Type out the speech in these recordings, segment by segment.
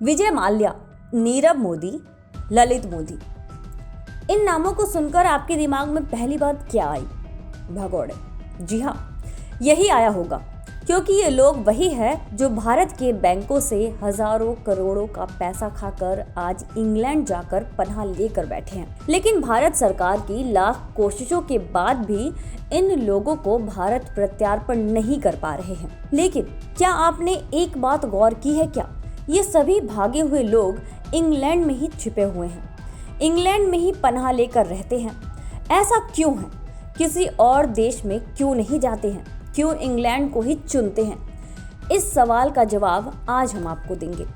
विजय माल्या, नीरव मोदी, ललित मोदी। इन नामों को सुनकर आपके दिमाग में पहली बात क्या आई? भगोड़े। जी हाँ, यही आया होगा, क्योंकि ये लोग वही है जो भारत के बैंकों से हजारों करोड़ों का पैसा खाकर आज इंग्लैंड जाकर पनाह लेकर बैठे हैं। लेकिन भारत सरकार की लाख कोशिशों के बाद भी इन लोगों को भारत प्रत्यार्पण नहीं कर पा रहे हैं। लेकिन क्या आपने एक बात गौर की है क्या? ये सभी भागे हुए लोग इंग्लैंड में ही छिपे हुए हैं, इंग्लैंड में ही पनाह लेकर रहते हैं। ऐसा क्यों है? किसी और देश में क्यों नहीं जाते हैं? क्यों इंग्लैंड को ही चुनते हैं? इस सवाल का जवाब आज हम आपको देंगे।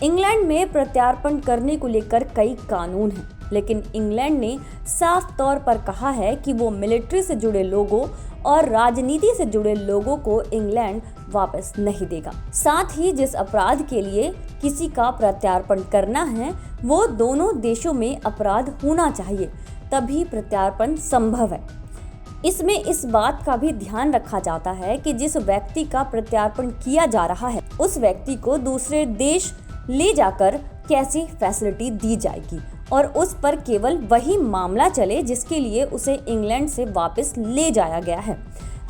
इंग्लैंड में प्रत्यार्पण करने को लेकर कई कानून हैं, लेकिन इंग्लैंड ने साफ तौर पर कहा है कि वो मिलिट्री से जुड़े लोगों और राजनीति से जुड़े लोगों को इंग्लैंड वापस नहीं देगा। साथ ही जिस अपराध के लिए किसी का प्रत्यार्पण करना है, वो दोनों देशों में अपराध होना चाहिए, तभी प्रत्यार्पण संभव है। इसमें इस बात का भी ध्यान रखा जाता है कि जिस व्यक्ति का प्रत्यार्पण किया जा रहा है, उस व्यक्ति को दूसरे देश ले जाकर कैसी फैसिलिटी दी जाएगी और उस पर केवल वही मामला चले जिसके लिए उसे इंग्लैंड से वापस ले जाया गया है।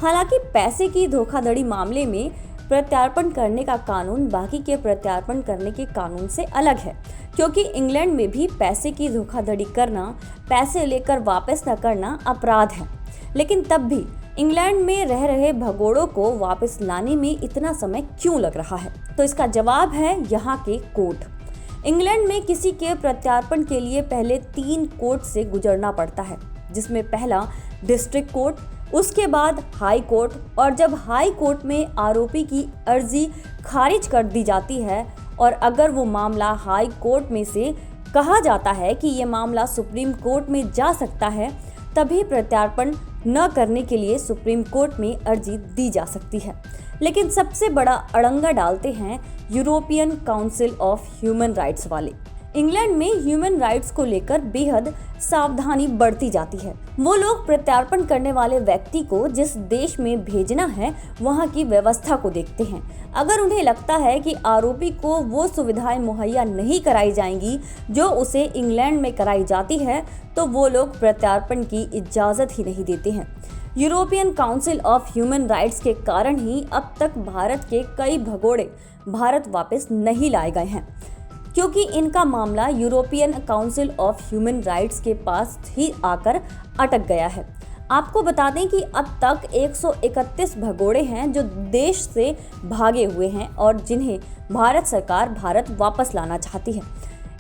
हालांकि पैसे की धोखाधड़ी मामले में प्रत्यार्पण करने का कानून बाकी के प्रत्यार्पण करने के कानून से अलग है, क्योंकि इंग्लैंड में भी पैसे की धोखाधड़ी करना, पैसे लेकर वापस न करना अपराध है। लेकिन तब भी इंग्लैंड में रह रहे भगोड़ों को वापस लाने में इतना समय क्यों लग रहा है? तो इसका जवाब है यहाँ के कोर्ट। इंग्लैंड में किसी के प्रत्यार्पण के लिए पहले 3 कोर्ट से गुजरना पड़ता है, जिसमें पहला डिस्ट्रिक्ट कोर्ट, उसके बाद हाई कोर्ट, और जब हाई कोर्ट में आरोपी की अर्जी खारिज कर दी जाती है और अगर वो मामला हाई कोर्ट में से कहा जाता है कि ये मामला सुप्रीम कोर्ट में जा सकता है, तभी प्रत्यार्पण न करने के लिए सुप्रीम कोर्ट में अर्जी दी जा सकती है। लेकिन सबसे बड़ा अड़ंगा डालते हैं European council of human rights वाले। इंग्लैंड में ह्यूमन राइट्स को लेकर बेहद सावधानी बरती जाती है। वो लोग प्रत्यार्पण करने वाले व्यक्ति को जिस देश में भेजना है, वहाँ की व्यवस्था को देखते हैं। अगर उन्हें लगता है कि आरोपी को वो सुविधाएं मुहैया नहीं कराई जाएंगी जो उसे इंग्लैंड में कराई जाती है, तो वो लोग प्रत्यार्पण की इजाज़त ही नहीं देते हैं। European council of human rights के कारण ही अब तक भारत के कई भगोड़े भारत वापस नहीं लाए गए हैं, क्योंकि इनका मामला European council of human rights के पास ही आकर अटक गया है। आपको बता दें कि अब तक 131 भगोड़े हैं जो देश से भागे हुए हैं और जिन्हें भारत सरकार भारत वापस लाना चाहती है।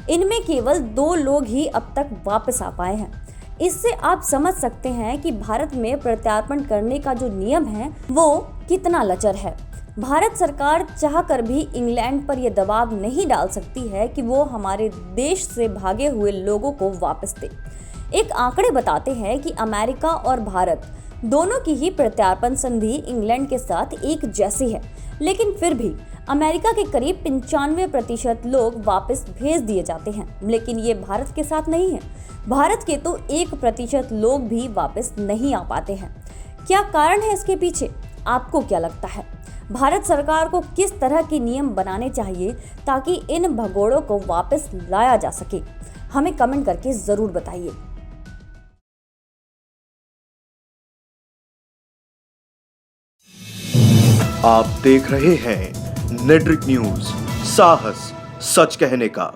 इनमें केवल 2 लोग ही अब तक वापस आ पाए हैं। इससे आप समझ सकते हैं कि भारत में प्रत्यार्पण करने का जो नियम है वो कितना लचर है। भारत सरकार चाहकर भी इंग्लैंड पर यह दबाव नहीं डाल सकती है कि वो हमारे देश से भागे हुए लोगों को वापस दे। एक आंकड़े बताते हैं कि अमेरिका और भारत दोनों की ही प्रत्यार्पण संधि इंग्लैंड के साथ एक जैसी है, लेकिन फिर भी अमेरिका के करीब 95% लोग वापस भेज दिए जाते हैं, लेकिन ये भारत के साथ नहीं है। भारत के तो 1% लोग भी वापस नहीं आ पाते हैं। क्या कारण है इसके पीछे? आपको क्या लगता है? भारत सरकार को किस तरह के नियम बनाने चाहिए ताकि इन भगोड़ों को वापस लाया जा सके? हमें कमेंट करके जरूर बताइए। आप देख रहे हैं नेट्रिक न्यूज, साहस सच कहने का।